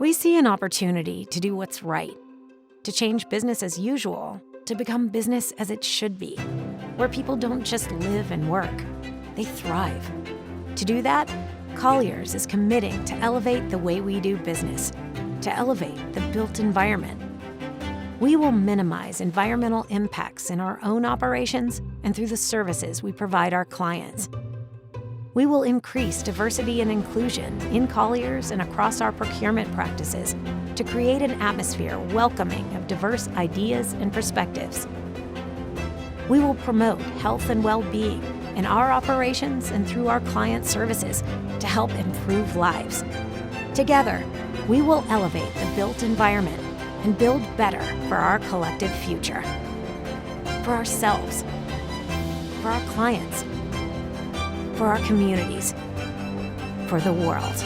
We see an opportunity to do what's right, to change business as usual to become business as it should be, where people don't just live and work, they thrive. To do that, Colliers is committing to elevate the way we do business, to elevate the built environment. We will minimize environmental impacts in our own operations and through the services we provide our clients. We will increase diversity and inclusion in Colliers and across our procurement practices to create an atmosphere welcoming of diverse ideas and perspectives. We will promote health and well-being in our operations and through our client services to help improve lives. Together, we will elevate the built environment and build better for our collective future. For ourselves, for our clients, for our communities, for the world.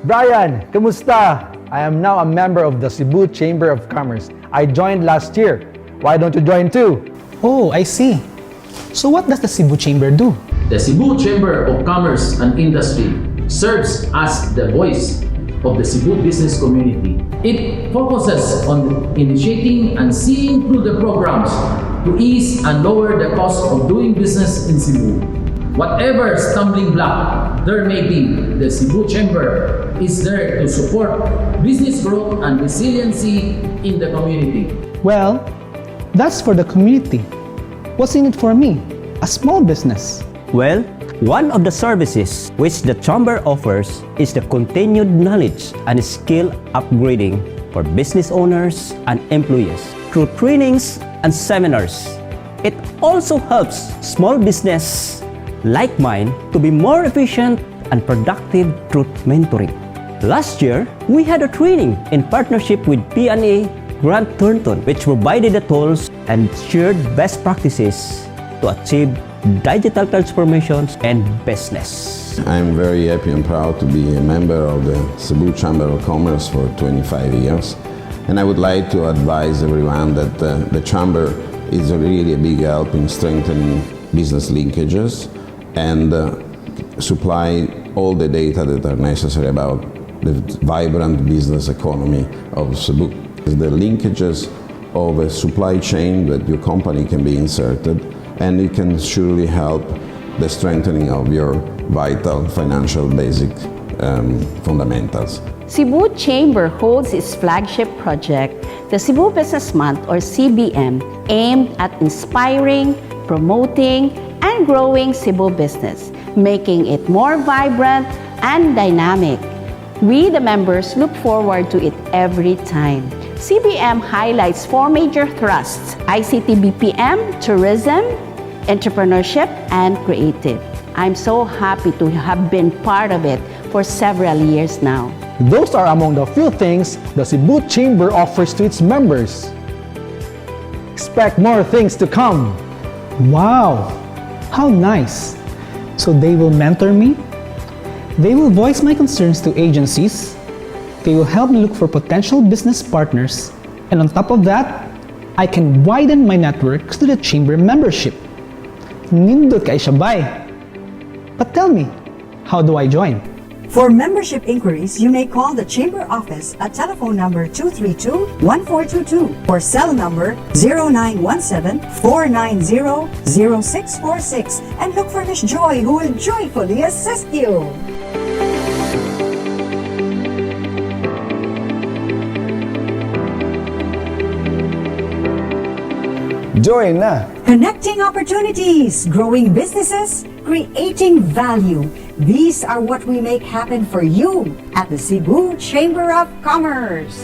Brian, kamusta? I am now a member of the Cebu Chamber of Commerce. I joined last year. Why don't you join too? Oh, I see. So what does the Cebu Chamber do? The Cebu Chamber of Commerce and Industry serves as the voice of the Cebu business community. It focuses on initiating and seeing through the programs to ease and lower the cost of doing business in Cebu. Whatever stumbling block there may be, the Cebu Chamber is there to support business growth and resiliency in the community. Well, that's for the community. What's in it for me, a small business? Well, one of the services which the Chamber offers is the continued knowledge and skill upgrading for business owners and employees through trainings and seminars. It also helps small business like mine to be more efficient and productive through mentoring. Last year, we had a training in partnership with P&A Grant Thornton, which provided the tools and shared best practices to achieve digital transformations and business. I'm very happy and proud to be a member of the Cebu Chamber of Commerce for 25 years. And I would like to advise everyone that the Chamber is really a big help in strengthening business linkages and supply all the data that are necessary about the vibrant business economy of Cebu. The linkages of a supply chain that your company can be inserted, and it can surely help the strengthening of your vital financial basic fundamentals. Cebu Chamber holds its flagship project, the Cebu Business Month or CBM, aimed at inspiring, promoting, and growing Cebu business, making it more vibrant and dynamic. We, the members, look forward to it every time. CBM highlights 4 major thrusts: ICT BPM, tourism, entrepreneurship, and creative. I'm so happy to have been part of it for several years now. Those are among the few things the Cebu Chamber offers to its members. Expect more things to come. Wow, how nice. So they will mentor me, they will voice my concerns to agencies, they will help me look for potential business partners, and on top of that, I can widen my network to the Chamber membership. Nindot kay sabay. But tell me, how do I join? For membership inquiries, you may call the Chamber office at telephone number 232-1422 or cell number 0917-490-0646 and look for Miss Joy who will joyfully assist you. Join na! Connecting opportunities, growing businesses, creating value. These are what we make happen for you at the Cebu Chamber of Commerce.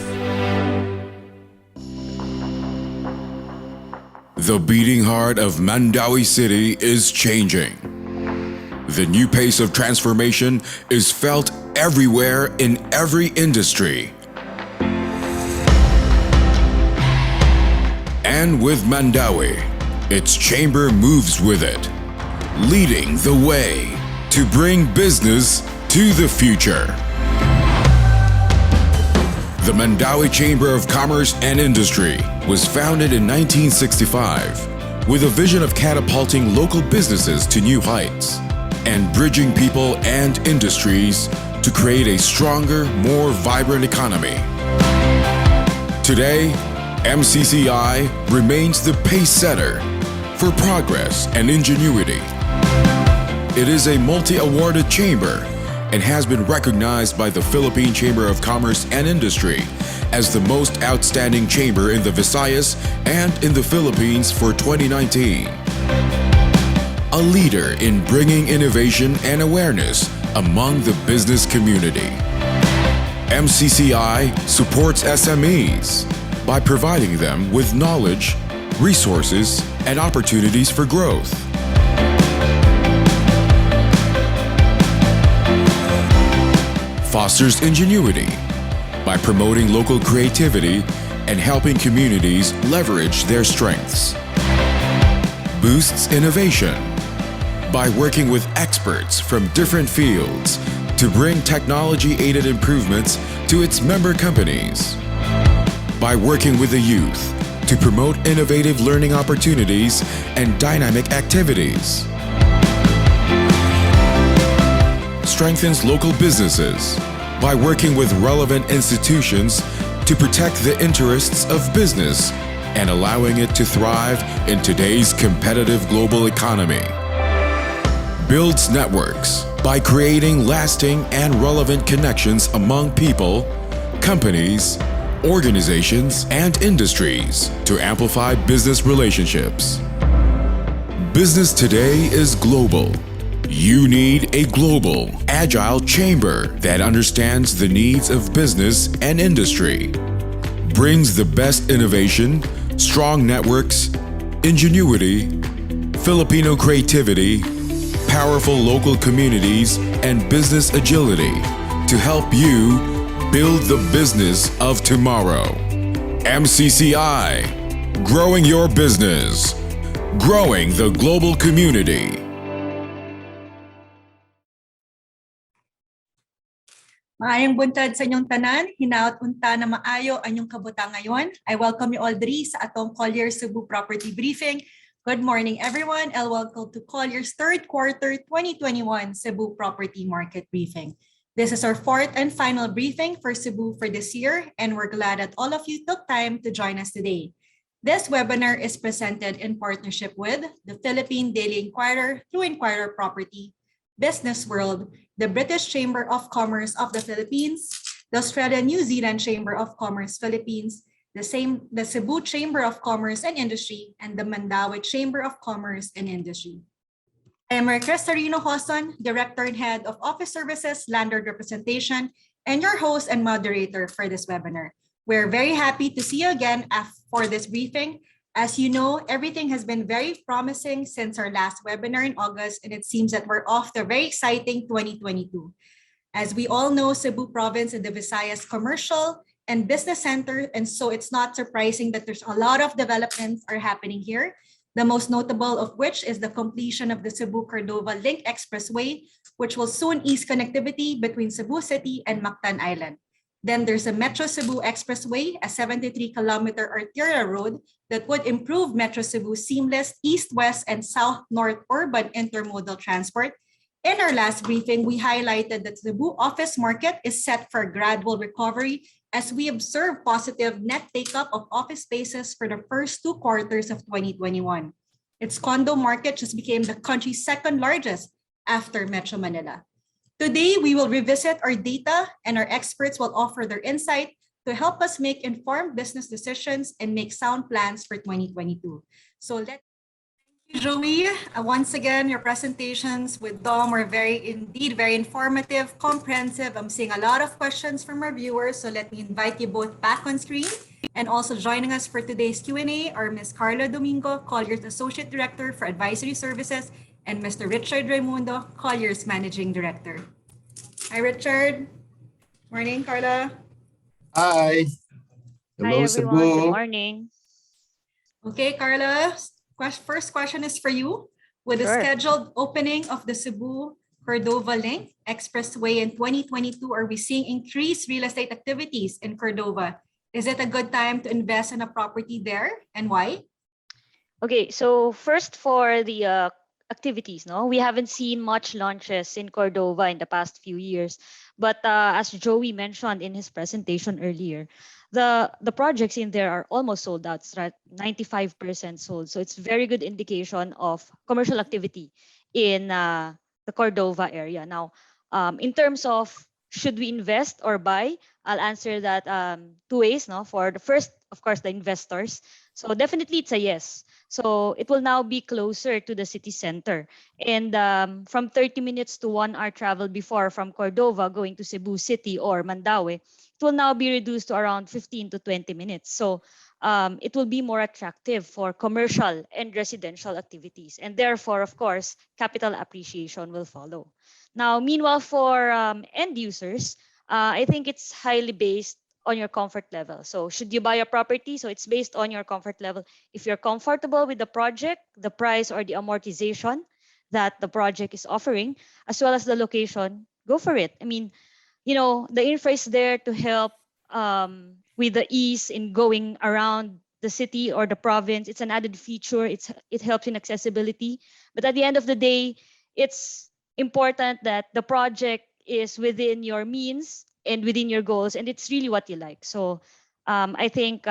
The beating heart of Mandaue City is changing. The new pace of transformation is felt everywhere in every industry. And with Mandaue, its chamber moves with it, leading the way to bring business to the future. The Mandaue Chamber of Commerce and Industry was founded in 1965 with a vision of catapulting local businesses to new heights and bridging people and industries to create a stronger, more vibrant economy. Today, MCCI remains the pace setter for progress and ingenuity. It is a multi-awarded chamber and has been recognized by the Philippine Chamber of Commerce and Industry as the most outstanding chamber in the Visayas and in the Philippines for 2019. A leader in bringing innovation and awareness among the business community. MCCI supports SMEs by providing them with knowledge, resources, and opportunities for growth. Fosters ingenuity by promoting local creativity and helping communities leverage their strengths. Boosts innovation by working with experts from different fields to bring technology-aided improvements to its member companies. By working with the youth to promote innovative learning opportunities and dynamic activities. Strengthens local businesses by working with relevant institutions to protect the interests of business and allowing it to thrive in today's competitive global economy. Builds networks by creating lasting and relevant connections among people, companies, organizations, and industries to amplify business relationships. Business today is global. You need a global, agile chamber that understands the needs of business and industry, brings the best innovation, strong networks, ingenuity, Filipino creativity, powerful local communities, and business agility to help you build the business of tomorrow. MCCI, growing your business, growing the global community. Maayong buntag sa inyong tanan, hinaot unta na maayo anyong kabutang ngayon. I welcome you all diri sa atong Colliers Cebu Property Briefing. Good morning everyone and welcome to Colliers' third quarter 2021 Cebu Property Market Briefing. This is our fourth and final briefing for Cebu for this year and we're glad that all of you took time to join us today. This webinar is presented in partnership with the Philippine Daily Inquirer through Inquirer Property, Business World, the British Chamber of Commerce of the Philippines, the Australia-New Zealand Chamber of Commerce Philippines, the Cebu Chamber of Commerce and Industry, and the Mandaue Chamber of Commerce and Industry. I am Maricris Sarino-Joson, Director and Head of Office Services, Landlord Representation, and your host and moderator for this webinar. We're very happy to see you again for this briefing. As you know, everything has been very promising since our last webinar in August, and it seems that we're off to a very exciting 2022. As we all know, Cebu Province and the Visayas commercial and business center, and so it's not surprising that there's a lot of developments are happening here. The most notable of which is the completion of the Cebu-Cordova Link Expressway, which will soon ease connectivity between Cebu City and Mactan Island. Then there's a Metro Cebu Expressway, a 73-kilometer arterial road that would improve Metro Cebu's seamless east-west and south-north urban intermodal transport. In our last briefing, we highlighted that Cebu office market is set for gradual recovery as we observe positive net take-up of office spaces for the first 2 quarters of 2021. Its condo market just became the country's second largest after Metro Manila. Today, we will revisit our data and our experts will offer their insight to help us make informed business decisions and make sound plans for 2022. So thank you, Joey. Once again, your presentations with Dom were very informative, comprehensive. I'm seeing a lot of questions from our viewers, so let me invite you both back on screen. And also joining us for today's Q&A are Ms. Karla Domingo, Colliers Associate Director for Advisory Services, and Mr. Richard Raymundo, Colliers Managing Director. Hi, Richard. Morning, Karla. Hi. Hello, Hi, everyone. Good Cebu. morning. Okay, Karla, first question is for you. With the scheduled opening of the Cebu-Cordova Link Expressway in 2022, are we seeing increased real estate activities in Cordova? Is it a good time to invest in a property there and why? Okay, so first for the activities, we haven't seen much launches in Cordova in the past few years. But as Joey mentioned in his presentation earlier, the projects in there are almost sold out, 95% sold. So it's very good indication of commercial activity in the Cordova area. Now, in terms of should we invest or buy, I'll answer that 2 ways. For the first, of course, the investors. So definitely it's a yes. So it will now be closer to the city center. And from 30 minutes to 1 hour travel before from Cordova going to Cebu City or Mandaue, it will now be reduced to around 15 to 20 minutes. So it will be more attractive for commercial and residential activities. And therefore, of course, capital appreciation will follow. Now, meanwhile, for end users, I think it's highly based on your comfort level. So should you buy a property? So it's based on your comfort level. If you're comfortable with the project, the price or the amortization that the project is offering, as well as the location, go for it. I mean, the infra is there to help with the ease in going around the city or the province. It's an added feature. It helps in accessibility. But at the end of the day, it's important that the project is within your means and within your goals, and it's really what you like. So I think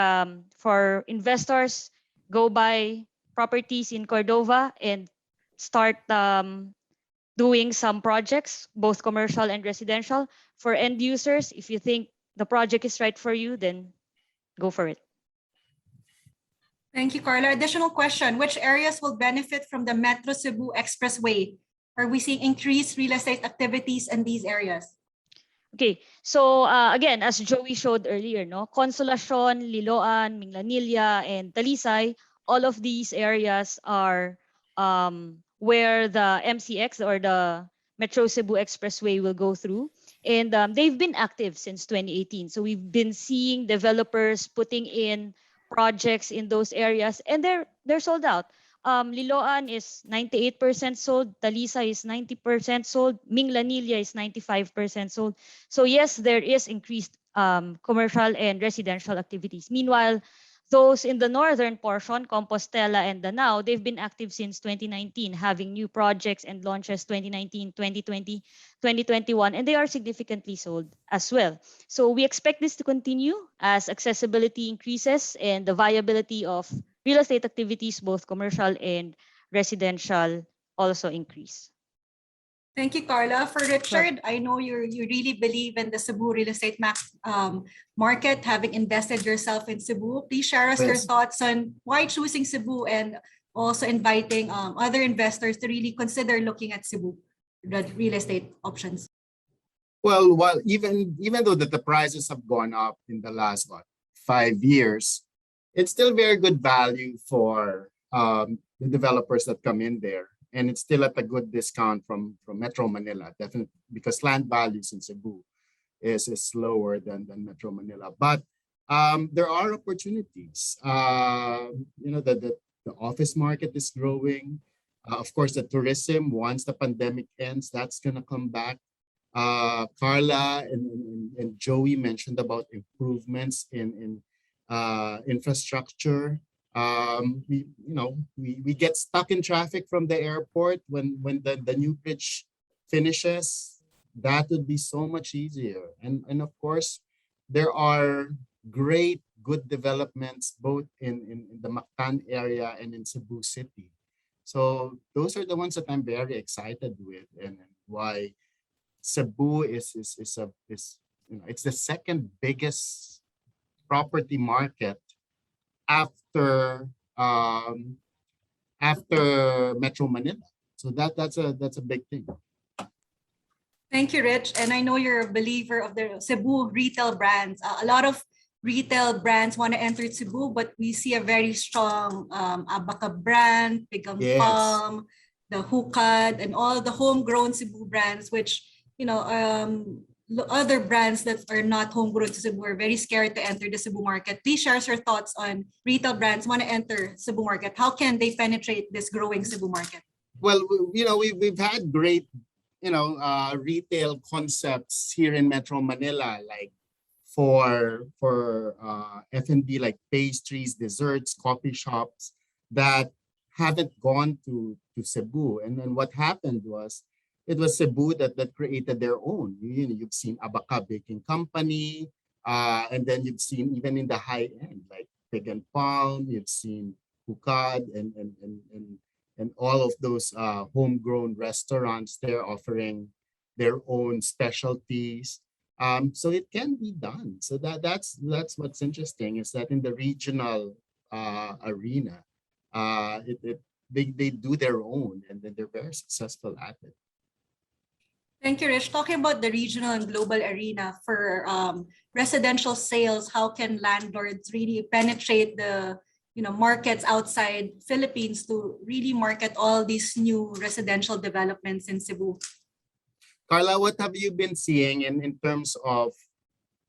for investors, go buy properties in Cordova and start doing some projects, both commercial and residential. For end users, if you think the project is right for you, then go for it. Thank you, Karla. Additional question: which areas will benefit from the Metro Cebu Expressway? Are we seeing increased real estate activities in these areas? Okay, so again, as Joey showed earlier, Consolacion, Liloan, Minglanilla, and Talisay, all of these areas are where the MCX or the Metro Cebu Expressway will go through. And they've been active since 2018. So we've been seeing developers putting in projects in those areas, and they're sold out. Liloan is 98% sold, Talisay is 90% sold, Minglanilla is 95% sold. So yes, there is increased commercial and residential activities. Meanwhile, those in the northern portion, Compostela and Danao, they've been active since 2019, having new projects and launches 2019, 2020, 2021, and they are significantly sold as well. So we expect this to continue as accessibility increases and the viability of real estate activities, both commercial and residential, also increase. Thank you, Karla. For Richard, I know you really believe in the Cebu real estate market, having invested yourself in Cebu. Please share us your thoughts on why choosing Cebu and also inviting other investors to really consider looking at Cebu, the real estate options. Well, even though that the prices have gone up in the last 5 years, it's still very good value for the developers that come in there. And it's still at a good discount from Metro Manila, definitely, because land values in Cebu is lower than Metro Manila. But there are opportunities. The office market is growing. Of course, the tourism, once the pandemic ends, that's going to come back. Karla and Joey mentioned about improvements in infrastructure. We get stuck in traffic from the airport when the new bridge finishes. That would be so much easier. And of course, there are good developments both in the Mactan area and in Cebu City. So those are the ones that I'm very excited with, and why Cebu is it's the second biggest property market after Metro Manila. So that's a big thing. Thank you, Rich. And I know you're a believer of the Cebu retail brands. A lot of retail brands want to enter Cebu, but we see a very strong Abaca brand, Pigang Palm, the Hukad, and all the homegrown Cebu brands, which other brands that are not homegrown to Cebu are very scared to enter the Cebu market. Please share your thoughts on retail brands want to enter Cebu market. How can they penetrate this growing Cebu market? Well, we've had great, retail concepts here in Metro Manila, like for F&B, like pastries, desserts, coffee shops that haven't gone to Cebu. And then what happened was, it was Cebu that created their own. You've seen Abaca Baking Company, and then you've seen even in the high end, like Pig and Palm, you've seen Hukad and all of those homegrown restaurants. They're offering their own specialties. So it can be done. So that's what's interesting, is that in the regional arena, they do their own, and then they're very successful at it. Thank you, Rich. Talking about the regional and global arena for residential sales, how can landlords really penetrate the markets outside Philippines to really market all these new residential developments in Cebu? Karla, what have you been seeing in terms of,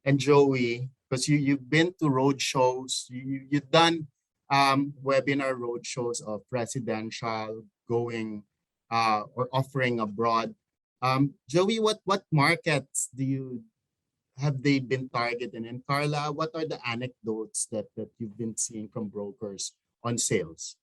and Joey, because you've been to road shows, you've done webinar road shows of residential going or offering abroad. Joey, what markets have they been targeting? And Karla, what are the anecdotes that you've been seeing from brokers on sales?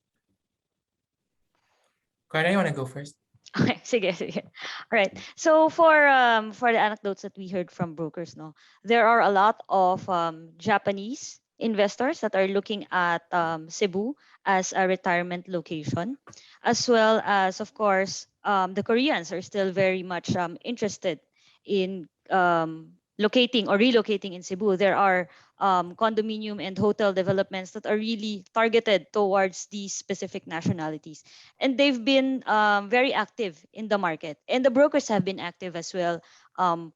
Karla, you want to go first? Okay, sige, sige. All right. So for the anecdotes that we heard from brokers, no, there are a lot of Japanese investors that are looking at Cebu as a retirement location, as well as, of course, the Koreans are still very much interested in locating or relocating in Cebu. There are condominium and hotel developments that are really targeted towards these specific nationalities. And they've been very active in the market. And the brokers have been active as well,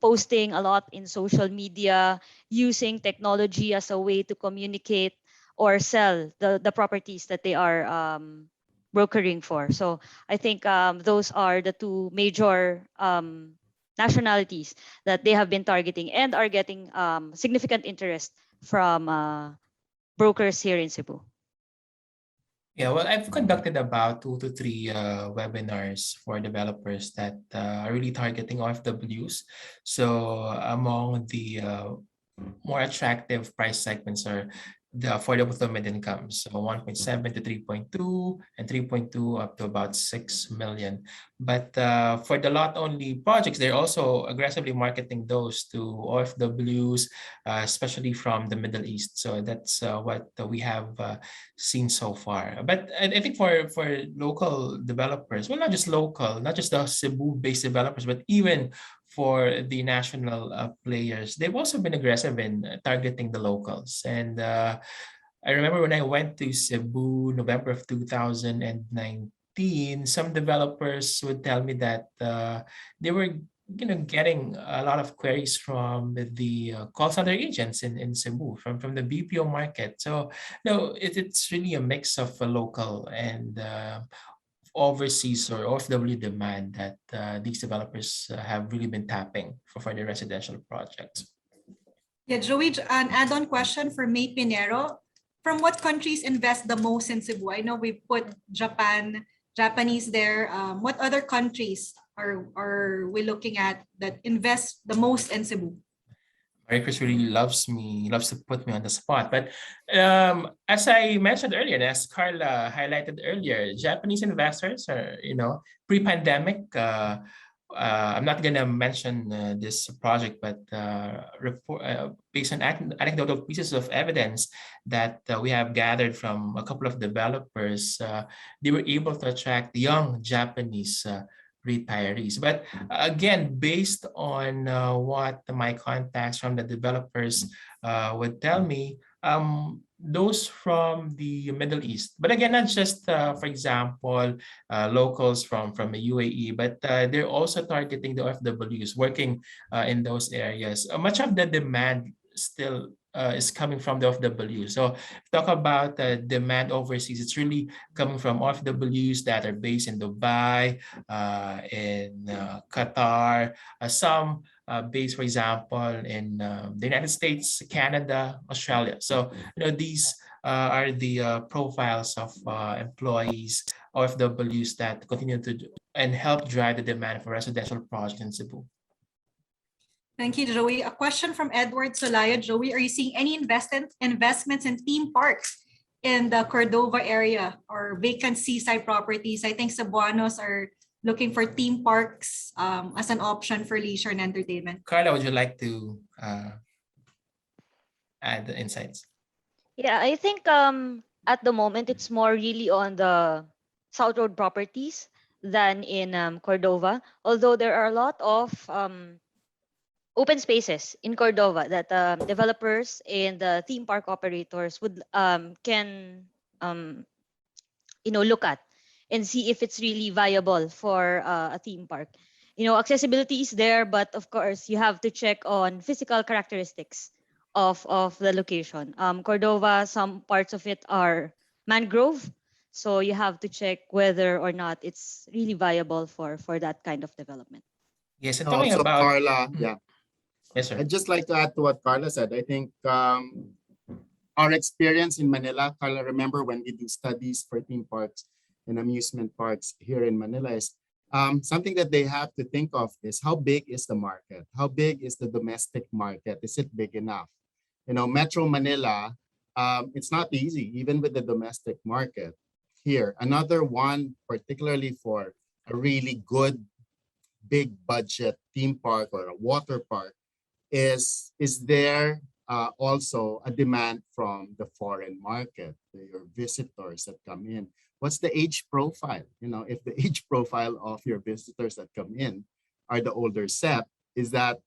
posting a lot in social media, using technology as a way to communicate or sell the properties that they are brokering for. So I think those are the two major nationalities that they have been targeting and are getting significant interest from brokers here in Cebu. Yeah, well, I've conducted about 2 to 3 webinars for developers that are really targeting OFWs. So among the more attractive price segments are the affordable to mid-income, so 1.7 to 3.2 and 3.2 up to about 6 million. But for the lot-only projects, they're also aggressively marketing those to OFWs, especially from the Middle East. So that's what we have seen so far. But I think for local developers, well, not just local, not just the Cebu-based developers, but even for the national players, they've also been aggressive in targeting the locals. And I remember when I went to Cebu, November of 2019, some developers would tell me that they were getting a lot of queries from the call center agents in Cebu, from the BPO market. So no, it's really a mix of local and overseas or OFW demand that these developers have really been tapping for their residential projects. Yeah, Joey, an add-on question for May Pinero. From what countries invest the most in Cebu? I know we put Japanese there. What other countries are we looking at that invest the most in Cebu? Maricris really loves to put me on the spot. But as I mentioned earlier, and as Karla highlighted earlier, Japanese investors are, pre-pandemic. I'm not gonna mention this project, but based on anecdotal pieces of evidence that we have gathered from a couple of developers, they were able to attract young Japanese retirees. But again, based on what my contacts from the developers would tell me, those from the Middle East, but again, not just for example locals from the UAE, but they're also targeting the OFWs working in those areas. Much of the demand still is coming from the OFW. So talk about demand overseas, it's really coming from OFWs that are based in Dubai, in Qatar, some based, for example, in the United States, Canada, Australia. So these are the profiles of employees, OFWs that continue to and help drive the demand for residential projects in Cebu. Thank you, Joey. A question from Edward Solaya. Joey, are you seeing any investments in theme parks in the Cordova area or vacant seaside properties? I think Cebuanos are looking for theme parks as an option for leisure and entertainment. Karla, would you like to add the insights? Yeah, I think at the moment it's more really on the South Road properties than in Cordova. Although there are a lot of open spaces in Cordova that developers and the theme park operators would can look at and see if it's really viable for a theme park. Accessibility is there, but of course you have to check on physical characteristics of the location. Cordova, some parts of it are mangrove, so you have to check whether or not it's really viable for that kind of development. Yes, and talking about Karla, yeah. Yes, sir. I'd just like to add to what Karla said. I think our experience in Manila, Karla, remember when we do studies for theme parks and amusement parks here in Manila, is something that they have to think of is how big is the market? How big is the domestic market? Is it big enough? You know, Metro Manila, it's not easy, even with the domestic market here. Another one, particularly for a really good big budget theme park or a water park, is there also a demand from the foreign market, your visitors that come in? What's the age profile? You know, if the age profile of your visitors that come in are the older set, is that,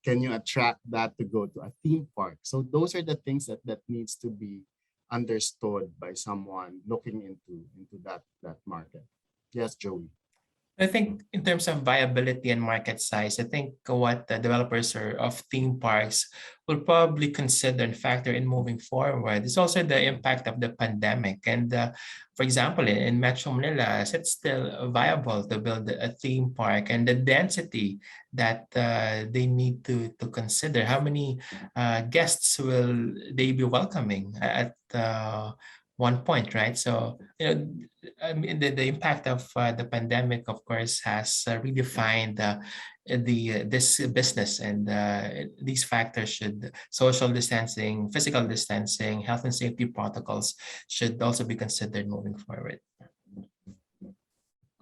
can you attract that to go to a theme park? So those are the things that needs to be understood by someone looking into that market. Yes, Joey. I think in terms of viability and market size, I think what the developers of theme parks will probably consider and factor in moving forward is also the impact of the pandemic. And for example, in Metro Manila, is it still viable to build a theme park, and the density that they need to consider? How many guests will they be welcoming at one point, right? So, you know, I mean, the impact of the pandemic, of course, has redefined this business, and these factors should, social distancing, physical distancing, health and safety protocols should also be considered moving forward.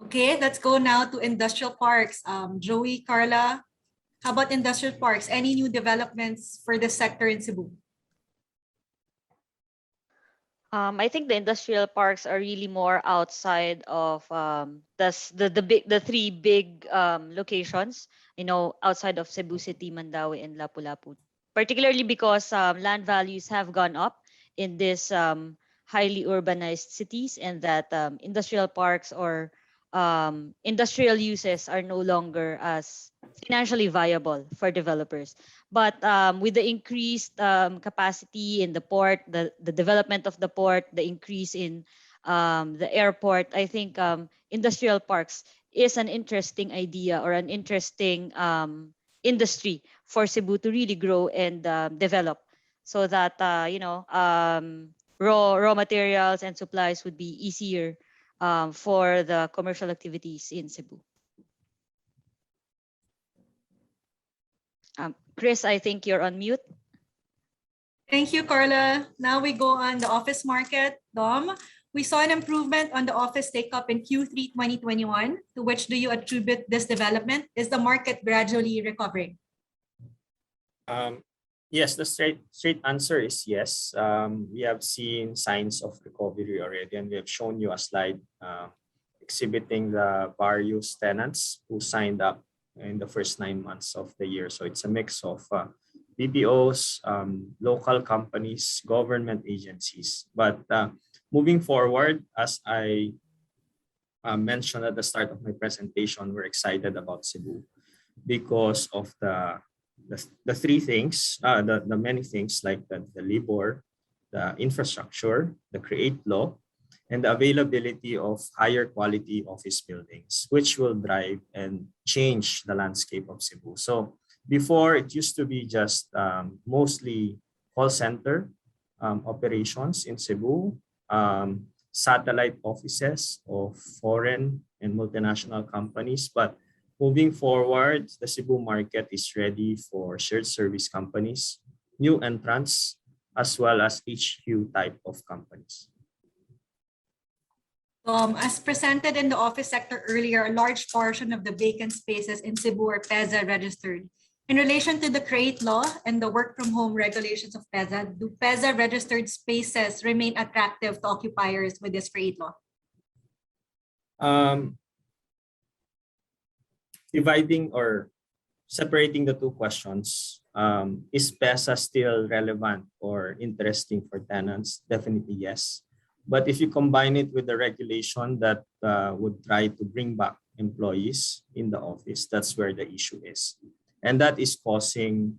Okay, let's go now to industrial parks. Joey, Karla, how about industrial parks? Any new developments for this sector in Cebu? I think the industrial parks are really more outside of the three big locations, you know, outside of Cebu City, Mandaue, and Lapu-Lapu. Particularly because land values have gone up in these highly urbanized cities, and that industrial parks or industrial uses are no longer as financially viable for developers. But with the increased capacity in the port, the development of the port, the increase in the airport, I think industrial parks is an interesting idea or an interesting industry for Cebu to really grow and develop, so that raw materials and supplies would be easier for the commercial activities in Cebu. Chris, I think you're on mute. Thank you, Karla. Now we go on the office market. Dom, we saw an improvement on the office take-up in Q3 2021. To which do you attribute this development? Is the market gradually recovering? Yes, the straight answer is yes. We have seen signs of recovery already, and we have shown you a slide exhibiting the various tenants who signed up in the first 9 months of the year. So it's a mix of BPOs, local companies, government agencies. But moving forward, as I mentioned at the start of my presentation, we're excited about Cebu because of the three things, the many things like the labor, the infrastructure, the CREATE law, and the availability of higher quality office buildings, which will drive and change the landscape of Cebu. So before, it used to be just mostly call center operations in Cebu, satellite offices of foreign and multinational companies. But moving forward, the Cebu market is ready for shared service companies, new entrants, as well as HQ type of companies. As presented in the office sector earlier, a large portion of the vacant spaces in Cebu are PEZA registered. In relation to the CREATE law and the work from home regulations of PEZA, do PEZA registered spaces remain attractive to occupiers with this CREATE law? Dividing or separating the two questions, is PEZA still relevant or interesting for tenants? Definitely yes. But if you combine it with the regulation that would try to bring back employees in the office, that's where the issue is. And that is causing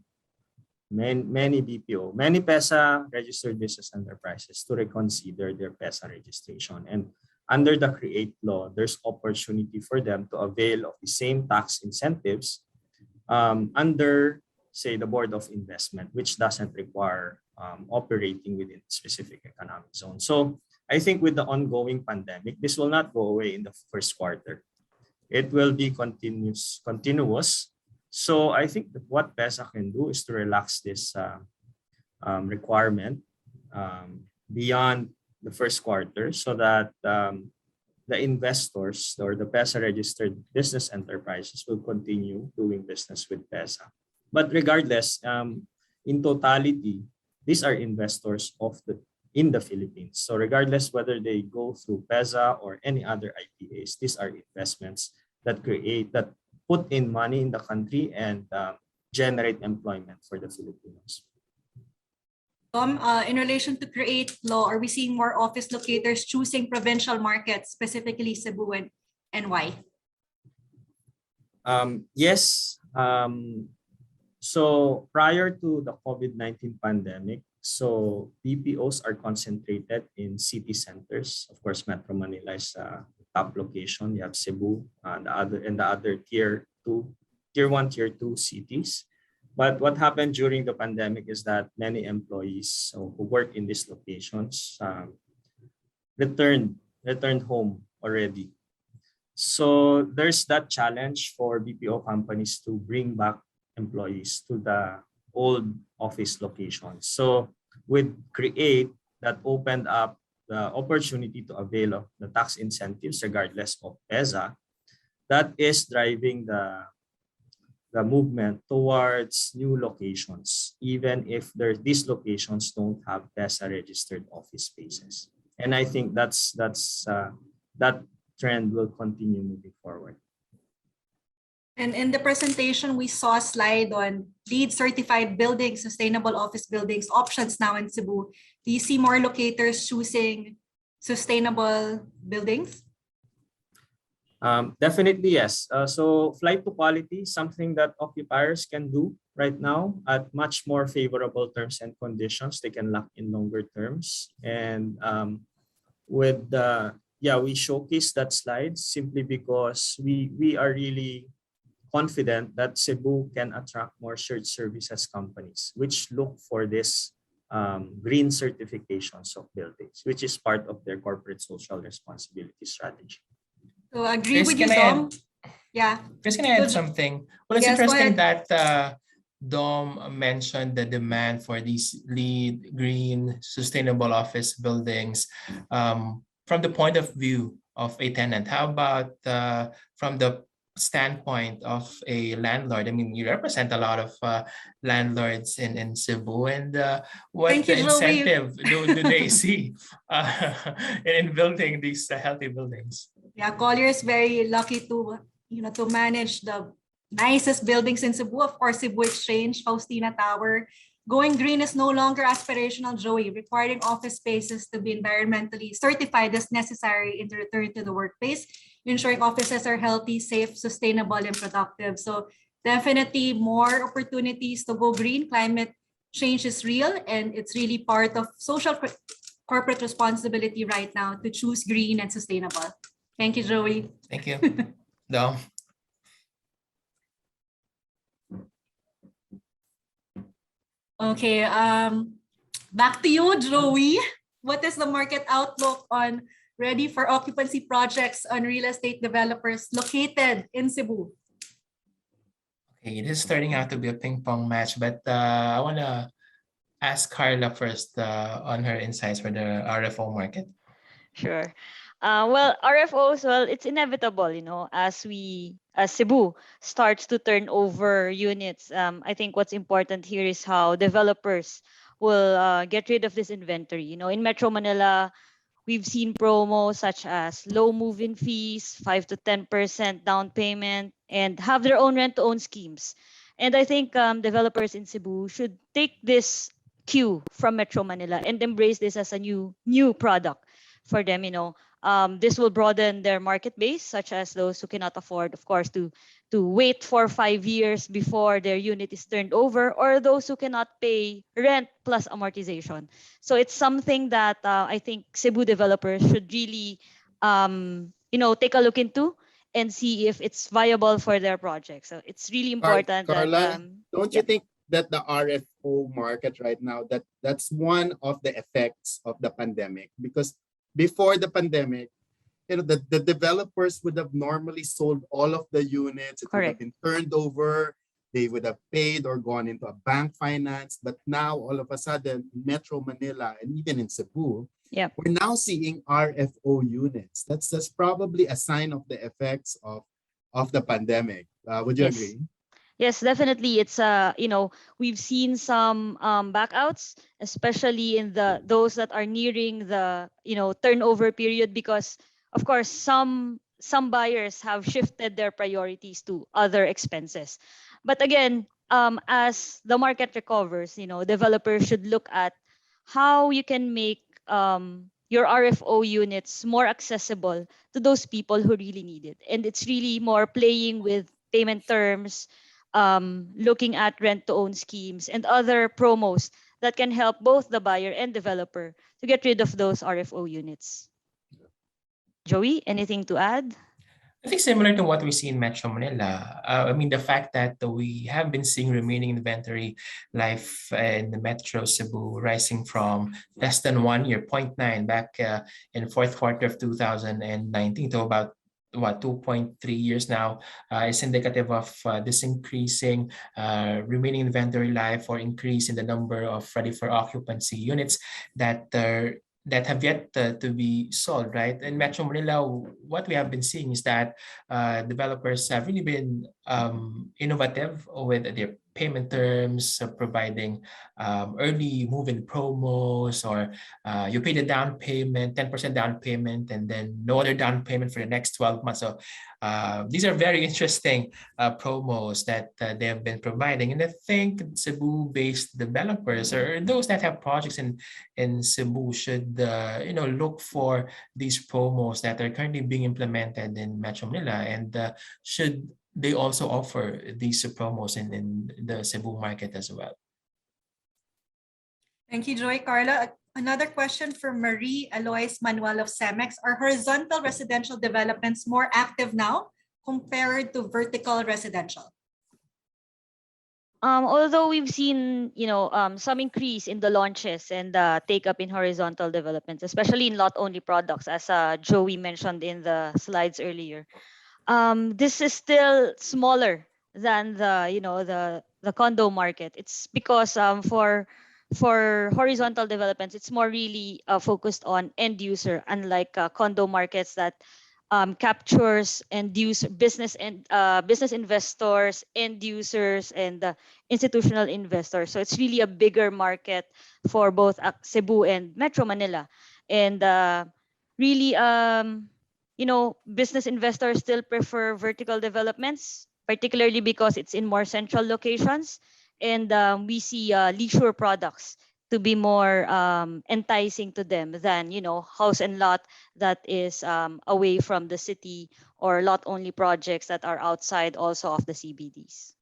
many BPO, many PEZA registered business enterprises to reconsider their PEZA registration. And under the CREATE law, there's opportunity for them to avail of the same tax incentives under, say, the Board of Investment, which doesn't require operating within specific economic zone. So I think with the ongoing pandemic, this will not go away in the first quarter. It will be continuous. So I think that what PESA can do is to relax this requirement beyond the first quarter, so that the investors or the PESA registered business enterprises will continue doing business with PESA. But regardless, in totality, these are investors in the Philippines. So regardless whether they go through PESA or any other IPAs, these are investments that put in money in the country and generate employment for the Filipinos. In relation to create law, are we seeing more office locators choosing provincial markets, specifically Cebu, and why? Yes. So prior to the COVID-19 pandemic, so BPOs are concentrated in city centers. Of course, Metro Manila is a top location. You have Cebu and the other tier 1, tier 2 cities. But what happened during the pandemic is that many employees who work in these locations returned home already. So there's that challenge for BPO companies to bring back employees to the old office locations. So with Create, that opened up the opportunity to avail of the tax incentives regardless of PESA, that is driving the movement towards new locations, even if these locations don't have PESA registered office spaces. And I think that trend will continue moving forward. And in the presentation, we saw a slide on LEED certified buildings, sustainable office buildings options now in Cebu. Do you see more locators choosing sustainable buildings? Definitely, yes. So flight to quality is something that occupiers can do right now at much more favorable terms and conditions. They can lock in longer terms. And we showcase that slide simply because we are really confident that Cebu can attract more shared services companies, which look for this green certifications of buildings, which is part of their corporate social responsibility strategy. So agree with you, Dom. Yeah. Chris, can I add something? Well, it's interesting that Dom mentioned the demand for these LEED, green, sustainable office buildings from the point of view of a tenant. How about from the standpoint of a landlord? I mean, you represent a lot of landlords in Cebu, and what incentive do they see in building these healthy buildings? Yeah, Colliers very lucky to manage the nicest buildings in Cebu. Of course, Cebu Exchange, Faustina Tower. Going green is no longer aspirational, Joey. Requiring office spaces to be environmentally certified is necessary in the return to the workplace, ensuring offices are healthy, safe, sustainable, and productive. So definitely more opportunities to go green. Climate change is real, and it's really part of social corporate responsibility right now to choose green and sustainable. Thank you, Joey. Thank you. Dom. Okay, back to you, Joey. What is the market outlook on ready for occupancy projects on real estate developers located in Cebu? Okay, this is turning out to be a ping pong match, but I want to ask Karla first on her insights for the RFO market. Sure. Well, RFOs, it's inevitable, as Cebu starts to turn over units. I think what's important here is how developers will get rid of this inventory. In Metro Manila, we've seen promos such as low move-in fees, 5 to 10% down payment, and have their own rent-to-own schemes. And I think developers in Cebu should take this cue from Metro Manila and embrace this as a new product for them. This will broaden their market base, such as those who cannot afford, of course, to wait for 5 years before their unit is turned over, or those who cannot pay rent plus amortization. So it's something that I think Cebu developers should really, take a look into and see if it's viable for their project. So it's really important. Karla, don't you think that the RFO market right now, that's one of the effects of the pandemic? Because before the pandemic, the developers would have normally sold all of the units. It would have been turned over. They would have paid or gone into a bank finance. But now, all of a sudden, in Metro Manila and even in Cebu, we're now seeing RFO units. That's probably a sign of the effects of the pandemic. Would you agree? Yes, definitely. It's we've seen some backouts, especially in those that are nearing the turnover period, because of course some buyers have shifted their priorities to other expenses. But again, as the market recovers, developers should look at how you can make your RFO units more accessible to those people who really need it. And it's really more playing with payment terms, looking at rent-to-own schemes and other promos that can help both the buyer and developer to get rid of those RFO units. Joey, anything to add? I think similar to what we see in Metro Manila. I mean, the fact that we have been seeing remaining inventory life in the Metro Cebu rising from less than 1 year, 0.9 back in fourth quarter of 2019 to about 2.3 years now is indicative of this increasing remaining inventory life or increase in the number of ready for occupancy units that have yet to be sold, right? In Metro Manila, what we have been seeing is that developers have really been innovative with their payment terms, providing early move-in promos, or you pay the down payment, 10% down payment, and then no other down payment for the next 12 months. So these are very interesting promos that they have been providing. And I think Cebu-based developers or those that have projects in Cebu should look for these promos that are currently being implemented in Metro Manila, and should they also offer these promos in the Cebu market as well. Thank you, Joy. Carla, another question from Marie Alois Manuel of CEMEX. Are horizontal residential developments more active now compared to vertical residential? Although we've seen, some increase in the launches and take up in horizontal developments, especially in lot-only products, as Joey mentioned in the slides earlier. This is still smaller than the condo market. It's because for horizontal developments, it's more really focused on end user, unlike condo markets that captures end user business and business investors, end users, and institutional investors. So it's really a bigger market for both Cebu and Metro Manila, and really business investors still prefer vertical developments, particularly because it's in more central locations. And we see leisure products to be more enticing to them than, house and lot that is away from the city, or lot-only projects that are outside also of the CBDs.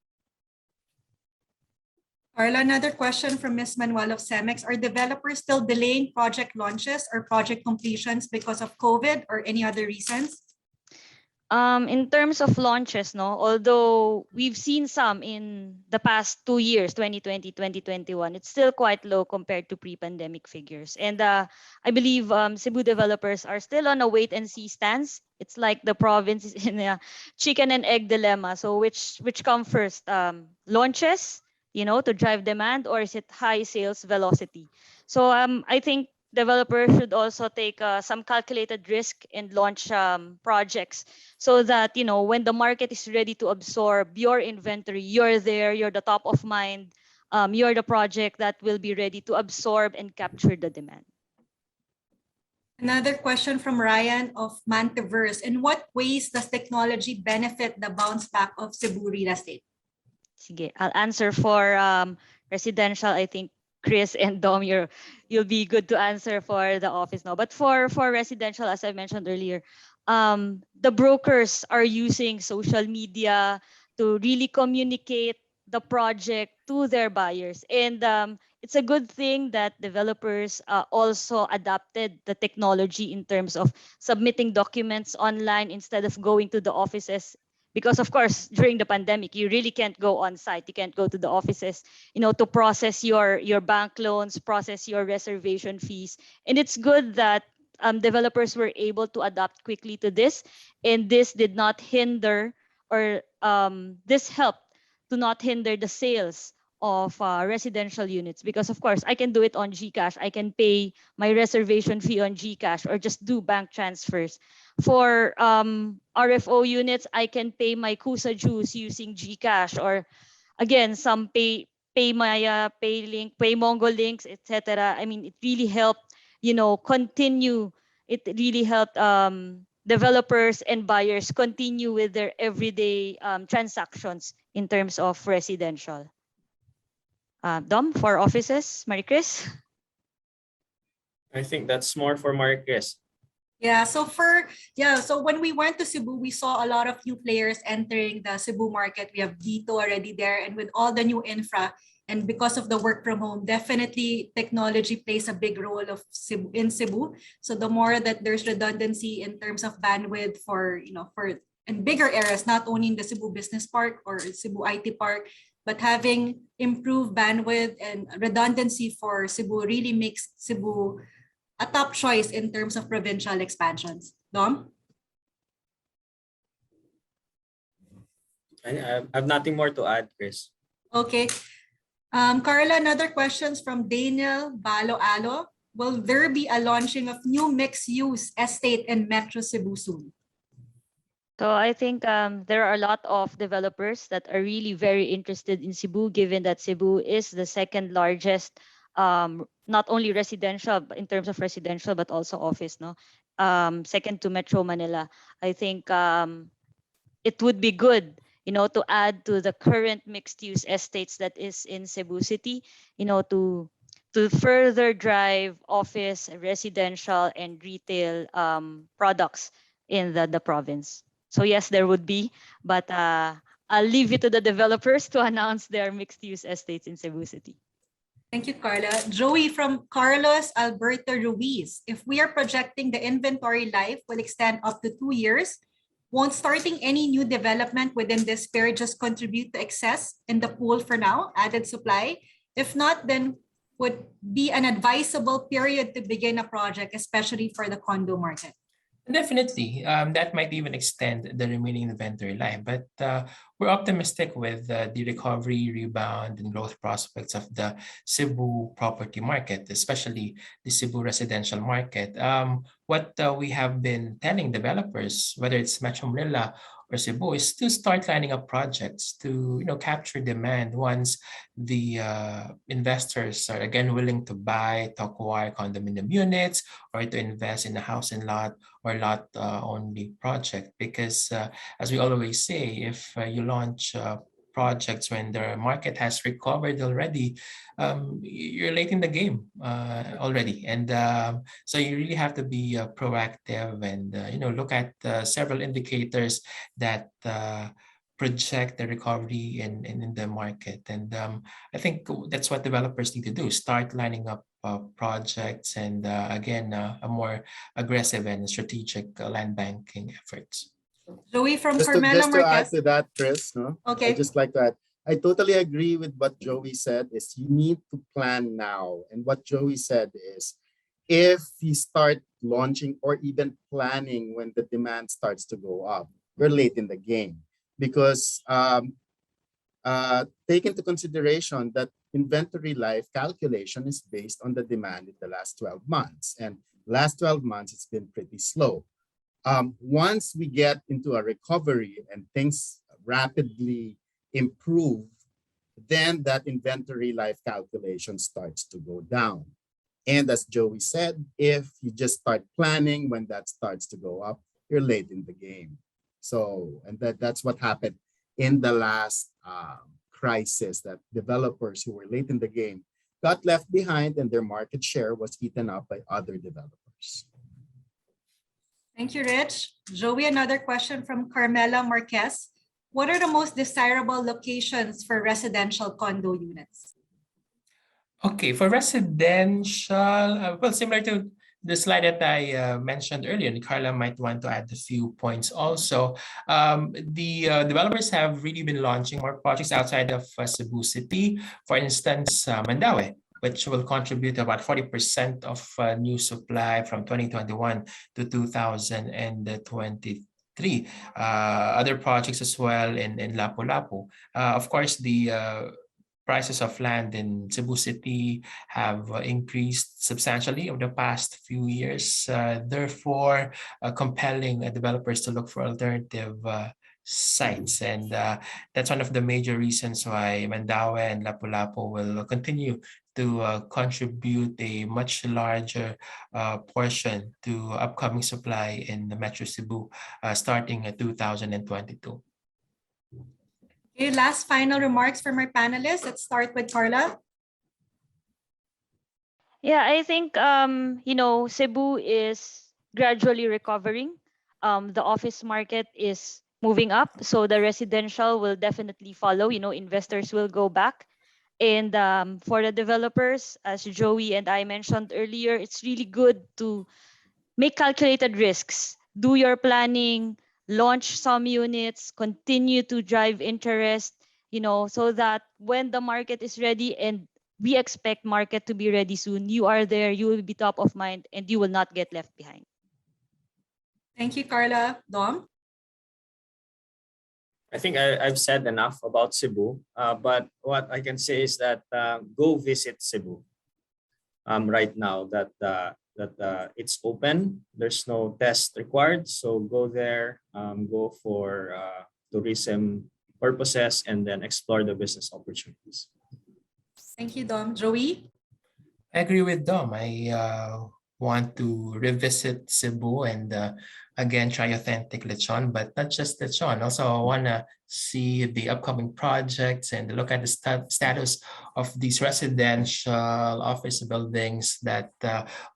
Carla, another question from Ms. Manuel of CEMEX. Are developers still delaying project launches or project completions because of COVID or any other reasons? In terms of launches, although we've seen some in the past 2 years, 2020, 2021, it's still quite low compared to pre-pandemic figures. And I believe Cebu developers are still on a wait-and-see stance. It's like the province is in a chicken and egg dilemma. So which come first, launches, to drive demand, or is it high sales velocity? So I think developers should also take some calculated risk and launch projects, so that when the market is ready to absorb your inventory, you're there, you're the top of mind, you're the project that will be ready to absorb and capture the demand. Another question from Ryan of Mantiverse. In what ways does technology benefit the bounce back of Cebu real estate? Sige, I'll answer for residential. I think Chris and Dom, you'll be good to answer for the office now. But for residential, as I mentioned earlier, the brokers are using social media to really communicate the project to their buyers. And it's a good thing that developers also adapted the technology in terms of submitting documents online instead of going to the offices. Because of course, during the pandemic, you really can't go on site. You can't go to the offices, to process your bank loans, process your reservation fees. And it's good that developers were able to adapt quickly to this, and this did not hinder, or this helped to not hinder the sales of residential units, because of course I can do it on GCash. I can pay my reservation fee on GCash or just do bank transfers. For RFO units, I can pay my Kusa dues using GCash, or again, some pay Maya, pay link, pay Mongo links, etc. I mean, it really helped, continue. It really helped developers and buyers continue with their everyday transactions in terms of residential. Dom, for offices, Maricris? I think that's more for Maricris. Yeah, so when we went to Cebu, we saw a lot of new players entering the Cebu market. We have Dito already there, and with all the new infra, and because of the work from home, definitely technology plays a big role in Cebu. So the more that there's redundancy in terms of bandwidth for in bigger areas, not only in the Cebu Business Park or Cebu IT Park, but having improved bandwidth and redundancy for Cebu really makes Cebu a top choice in terms of provincial expansions. Dom? I have nothing more to add, Chris. Okay. Karla, another questions from Daniel Balo-Alo. Will there be a launching of new mixed-use estate in Metro Cebu soon? So I think there are a lot of developers that are really very interested in Cebu, given that Cebu is the second largest, not only residential, but in terms of residential, but also office, second to Metro Manila. I think it would be good, to add to the current mixed-use estates that is in Cebu City, to further drive office, residential, and retail products in the province. So yes, there would be, but I'll leave it to the developers to announce their mixed-use estates in Cebu City. Thank you, Karla. Joey from Carlos Alberto Ruiz. If we are projecting the inventory life will extend up to 2 years, won't starting any new development within this period just contribute to excess in the pool for now, added supply? If not, then would be an advisable period to begin a project, especially for the condo market? Definitely, that might even extend the remaining inventory life, but we're optimistic with the recovery, rebound, and growth prospects of the Cebu property market, especially the Cebu residential market. What we have been telling developers, whether it's Metro Manila or Cebu, is to start lining up projects to capture demand once the investors are again willing to buy, to acquire condominium units, or to invest in a house and lot or lot only project. Because as we always say, if you launch projects when the market has recovered already, you're late in the game already. And so you really have to be proactive and look at several indicators that project the recovery in the market. And I think that's what developers need to do, start lining up projects and again, a more aggressive and strategic land banking efforts. Joey from just Carmela to add Marquez. to that, Chris, Okay. I just like that. I totally agree with what Joey said is you need to plan now. And what Joey said is if you start launching or even planning when the demand starts to go up, we're late in the game. Because take into consideration that inventory life calculation is based on the demand in the last 12 months. And last 12 months, it's been pretty slow. Once we get into a recovery and things rapidly improve, then that inventory life calculation starts to go down. And as Joey said, if you just start planning when that starts to go up, you're late in the game. So, and that's what happened in the last crisis, that developers who were late in the game got left behind and their market share was eaten up by other developers. Thank you, Rich. Joey, another question from Carmela Marquez. What are the most desirable locations for residential condo units? Okay, for residential, well, similar to the slide that I mentioned earlier, and Karla might want to add a few points also. The developers have really been launching more projects outside of Cebu City. For instance, Mandaue, which will contribute about 40% of new supply from 2021 to 2023. Other projects as well in Lapu-Lapu. Of course, the prices of land in Cebu City have increased substantially over the past few years, therefore compelling developers to look for alternative sites. And that's one of the major reasons why Mandaue and Lapu-Lapu will continue to contribute a much larger portion to upcoming supply in the Metro Cebu starting in 2022. Okay, last final remarks from our panelists. Let's start with Karla. Yeah, I think Cebu is gradually recovering. The office market is moving up, so the residential will definitely follow. Investors will go back. And for the developers, as Joey and I mentioned earlier, it's really good to make calculated risks. Do your planning, launch some units, continue to drive interest, so that when the market is ready, and we expect market to be ready soon, you are there, you will be top of mind, and you will not get left behind. Thank you, Karla. Dom? I think I've said enough about Cebu, but what I can say is that go visit Cebu right now that it's open. There's no test required, so go there, go for tourism purposes, and then explore the business opportunities. Thank you, Dom. Joey? I agree with Dom. I want to revisit Cebu and again try authentic lechon, but not just lechon. Also, I want to see the upcoming projects and look at the status of these residential office buildings that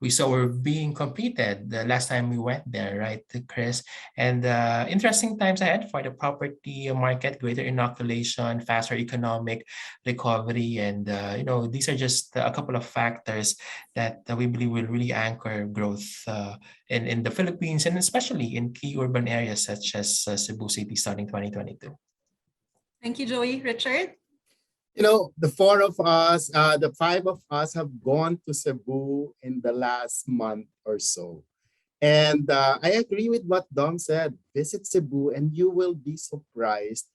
we saw were being completed the last time we went there, right, Chris? And interesting times ahead for the property market, greater inoculation, faster economic recovery. And, these are just a couple of factors that we believe will really anchor growth in the Philippines, and especially in key urban areas such as Cebu City starting 2022. Thank you, Joey. Richard? The four of us, the five of us have gone to Cebu in the last month or so. And I agree with what Dom said. Visit Cebu and you will be surprised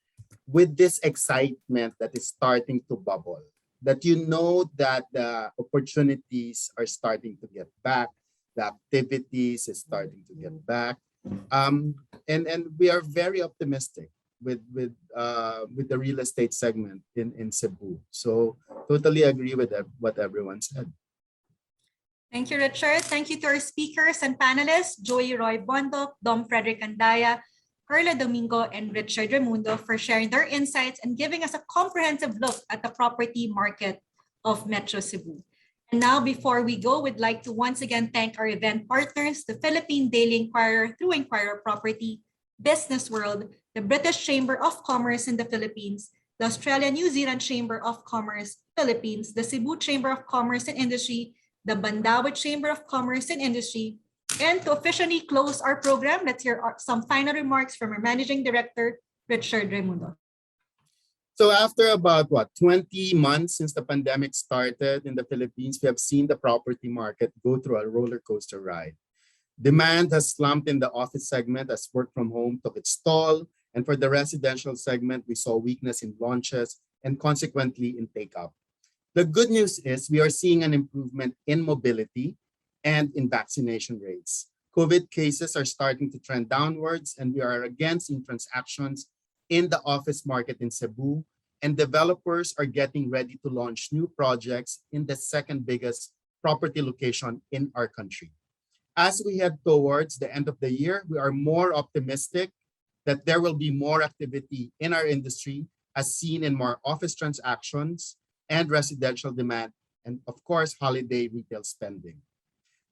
with this excitement that is starting to bubble. That that the opportunities are starting to get back, the activities is starting to get back. And we are very optimistic with the real estate segment in Cebu. So totally agree with what everyone said. Thank you, Richard. Thank you to our speakers and panelists, Joey Roi Bondoc, Dom Fredrick Andaya, Karla Domingo, and Richard Raymundo for sharing their insights and giving us a comprehensive look at the property market of Metro Cebu. And now, before we go, we'd like to once again thank our event partners, the Philippine Daily Inquirer through Inquirer Property, Business World, the British Chamber of Commerce in the Philippines, the Australia-New Zealand Chamber of Commerce, Philippines, the Cebu Chamber of Commerce and Industry, the Mandaue Chamber of Commerce and Industry. And to officially close our program, let's hear some final remarks from our Managing Director, Richard Raymundo. So after about 20 months since the pandemic started in the Philippines, we have seen the property market go through a roller coaster ride. Demand has slumped in the office segment as work from home took its toll. And for the residential segment, we saw weakness in launches and consequently in take-up. The good news is we are seeing an improvement in mobility and in vaccination rates. COVID cases are starting to trend downwards, and we are again seeing transactions in the office market in Cebu, and developers are getting ready to launch new projects in the second biggest property location in our country. As we head towards the end of the year, we are more optimistic that there will be more activity in our industry, as seen in more office transactions and residential demand, and of course, holiday retail spending.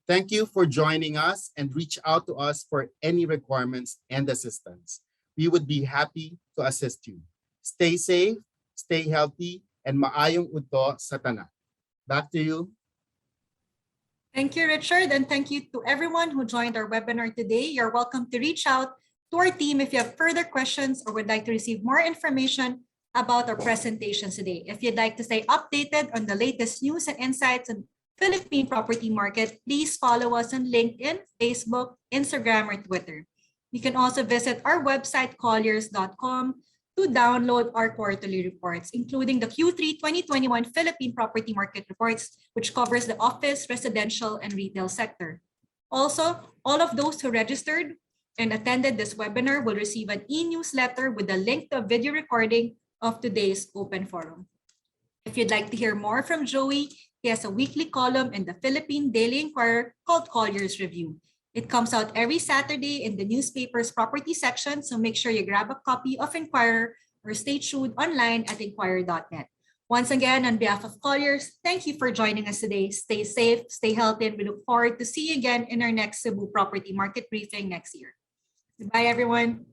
Thank you for joining us, and reach out to us for any requirements and assistance. We would be happy to assist you. Stay safe, stay healthy, and maayong udto sa tanan. Back to you. Thank you, Richard, and thank you to everyone who joined our webinar today. You're welcome to reach out to our team if you have further questions or would like to receive more information about our presentations today. If you'd like to stay updated on the latest news and insights on Philippine property market, please follow us on LinkedIn, Facebook, Instagram, or Twitter. You can also visit our website, colliers.com, to download our quarterly reports, including the Q3 2021 Philippine Property Market Reports, which covers the office, residential, and retail sector. Also, all of those who registered and attended this webinar will receive an e-newsletter with a link to a video recording of today's open forum. If you'd like to hear more from Joey, he has a weekly column in the Philippine Daily Inquirer called Colliers Review. It comes out every Saturday in the newspaper's property section, so make sure you grab a copy of Inquirer or stay tuned online at inquirer.net. Once again, on behalf of Colliers, thank you for joining us today. Stay safe, stay healthy, and we look forward to see you again in our next Cebu Property Market Briefing next year. Goodbye, everyone.